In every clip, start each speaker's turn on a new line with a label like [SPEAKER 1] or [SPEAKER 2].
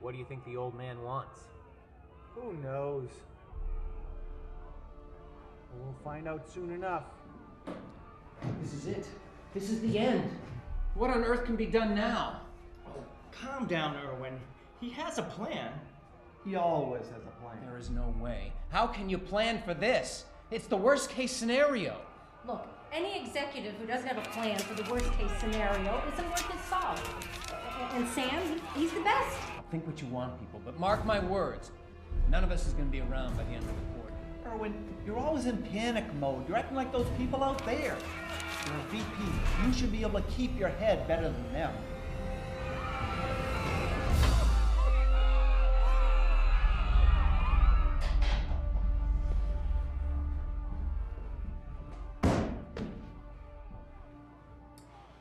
[SPEAKER 1] What do you think the old man wants?
[SPEAKER 2] Who knows? We'll find out soon enough.
[SPEAKER 3] This is it. This is the end.
[SPEAKER 4] What on earth can be done now?
[SPEAKER 5] Calm down, Irwin. He has a plan.
[SPEAKER 2] He always has a plan.
[SPEAKER 4] There is no way. How can you plan for this? It's the worst case scenario.
[SPEAKER 6] Look, any executive who doesn't have a plan for the worst case scenario isn't worth his salt. And Sam, he's the best.
[SPEAKER 4] Think what you want, people, but mark my words. None of us is going to be around by the end of the quarter.
[SPEAKER 5] Irwin, you're always in panic mode. You're acting like those people out there. You're a VP. You should be able to keep your head better than them.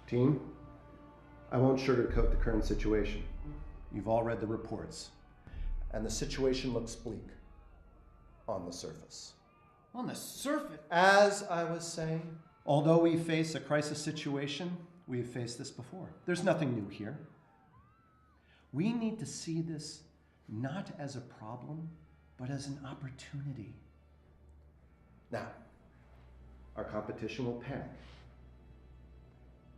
[SPEAKER 7] Team, I won't sugarcoat the current situation. You've all read the reports, and the situation looks bleak on the surface.
[SPEAKER 4] On the surface?
[SPEAKER 7] As I was saying, although we face a crisis situation, we've faced this before. There's nothing new here. We need to see this not as a problem, but as an opportunity. Now, our competition will panic.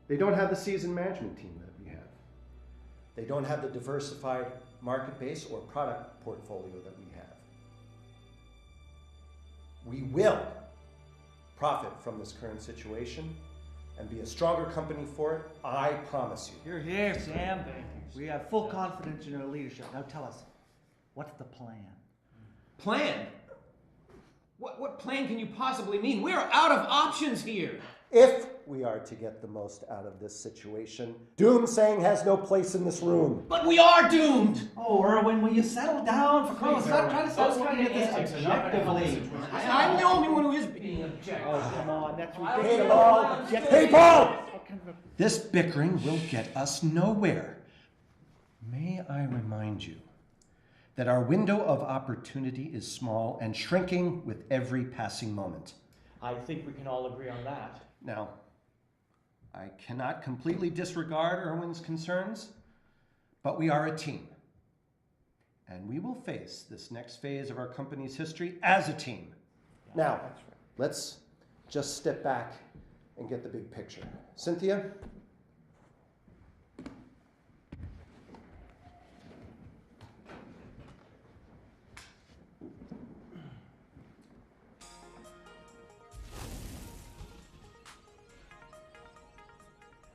[SPEAKER 7] They don't have the seasoned management team that we have. They don't have the diversified market base or product portfolio that we have. We will profit from this current situation and be a stronger company for it, I promise you.
[SPEAKER 2] You're here, Sam. We have full confidence in your leadership. Now tell us, what's the plan?
[SPEAKER 4] Plan? What plan can you possibly mean? We're out of options here.
[SPEAKER 7] If we are to get the most out of this situation, doomsaying has no place in this room.
[SPEAKER 4] But we are doomed!
[SPEAKER 5] Oh, Irwin, will you settle down? For Christ's sake, stop trying to looking at this objectively.
[SPEAKER 4] I'm the only one who is being objective.
[SPEAKER 2] Oh, come on, that's
[SPEAKER 7] Hey,
[SPEAKER 2] ridiculous.
[SPEAKER 7] Paul! Hey, Paul! This bickering will get us nowhere. May I remind you that our window of opportunity is small and shrinking with every passing moment.
[SPEAKER 5] I think we can all agree on that.
[SPEAKER 7] Now, I cannot completely disregard Irwin's concerns, but we are a team. And we will face this next phase of our company's history as a team. Now, let's just step back and get the big picture. Cynthia?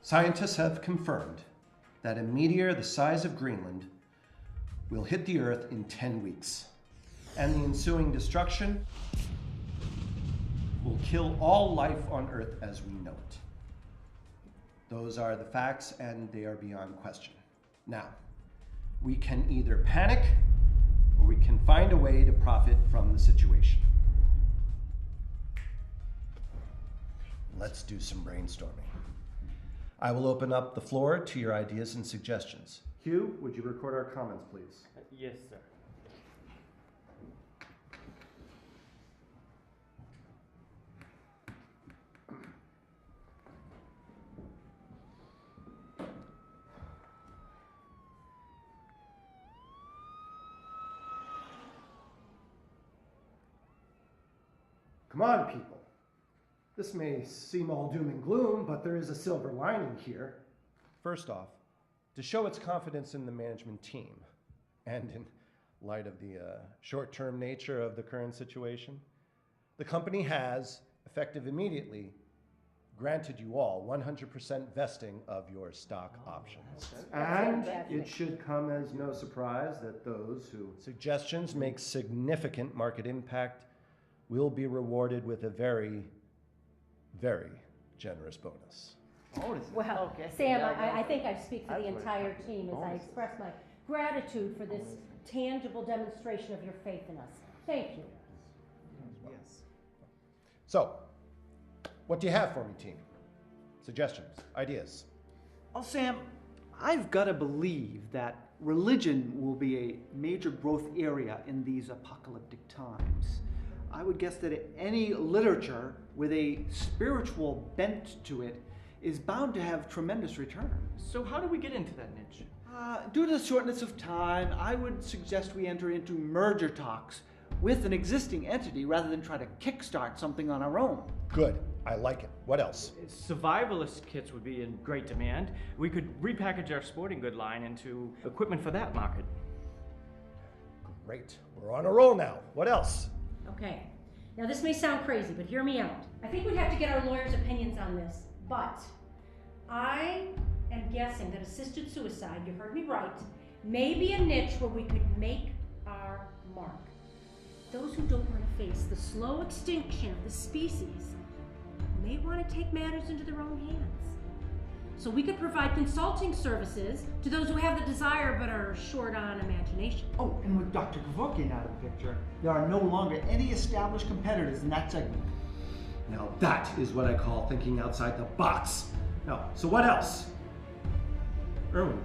[SPEAKER 7] Scientists have confirmed that a meteor the size of Greenland will hit the Earth in 10 weeks, and the ensuing destruction will kill all life on Earth as we know it. Those are the facts, and they are beyond question. Now, we can either panic, or we can find a way to profit from the situation. Let's do some brainstorming. I will open up the floor to your ideas and suggestions. Hugh, would you record our comments, please?
[SPEAKER 5] Yes, sir.
[SPEAKER 7] Come on, people. This may seem all doom and gloom, but there is a silver lining here. First off, to show its confidence in the management team, and in light of the short-term nature of the current situation, the company has, effective immediately, granted you all 100% vesting of your stock options. And it should come as no surprise that those whose suggestions make significant market impact will be rewarded with a very, very generous bonus.
[SPEAKER 6] Well, Sam, I think I speak for the entire team as I express my gratitude for this tangible demonstration of your faith in us. Thank you.
[SPEAKER 2] Yes.
[SPEAKER 7] So, what do you have for me, team? Suggestions, ideas?
[SPEAKER 2] Oh, Sam, I've got to believe that religion will be a major growth area in these apocalyptic times. I would guess that any literature with a spiritual bent to it is bound to have tremendous returns.
[SPEAKER 4] So how do we get into that niche?
[SPEAKER 2] Due to the shortness of time, I would suggest we enter into merger talks with an existing entity rather than try to kickstart something on our own.
[SPEAKER 7] Good. I like it. What else?
[SPEAKER 4] Survivalist kits would be in great demand. We could repackage our sporting good line into equipment for that market.
[SPEAKER 7] Great. We're on a roll now. What else?
[SPEAKER 6] Okay. Now this may sound crazy, but hear me out. I think we'd have to get our lawyers' opinions on this, but I am guessing that assisted suicide, you heard me right, may be a niche where we could make our mark. Those who don't want to face the slow extinction of the species may want to take matters into their own hands. So we could provide consulting services to those who have the desire but are short on imagination.
[SPEAKER 5] Oh, and with Dr. Kevorkian out of the picture, there are no longer any established competitors in that segment.
[SPEAKER 7] Now that is what I call thinking outside the box. Now, so what else? Erwin,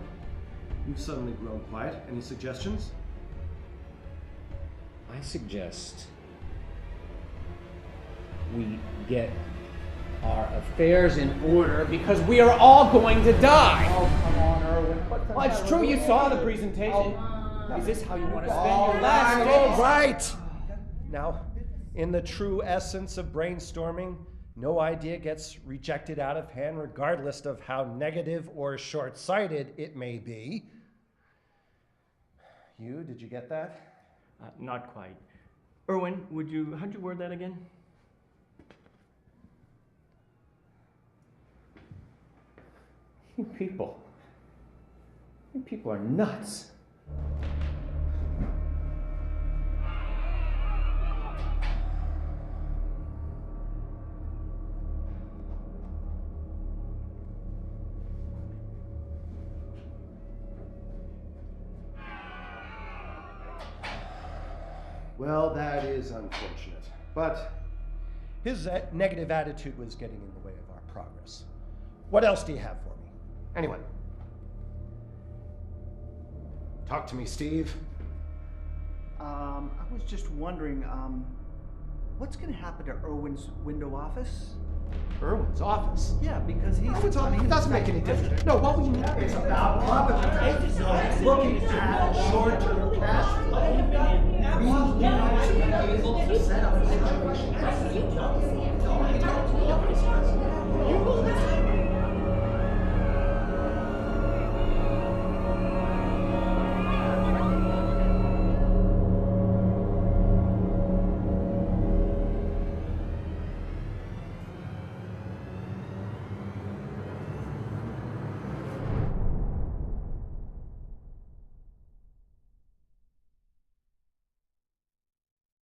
[SPEAKER 7] you've suddenly grown quiet. Any suggestions?
[SPEAKER 3] I suggest we get our affairs in order because we are all going to die.
[SPEAKER 5] Oh, come on, Erwin.
[SPEAKER 3] Well, it's true, you saw the presentation. Is this how you want to spend your last days?
[SPEAKER 7] All right. Now, in the true essence of brainstorming, no idea gets rejected out of hand regardless of how negative or short-sighted it may be. Did you get that?
[SPEAKER 4] Not quite. Erwin, how'd you word that again?
[SPEAKER 3] You people are nuts.
[SPEAKER 7] Well, that is unfortunate. But his negative attitude was getting in the way of our progress. What else do you have for me? Anyone? Talk to me, Steve.
[SPEAKER 2] I was just wondering, what's going to happen to Erwin's window office?
[SPEAKER 7] Erwin's office.
[SPEAKER 2] Yeah, because he's...
[SPEAKER 7] It doesn't make any difference. No, what we need is about profit. Looking at short-term cash flow. We need to be able to set up a situation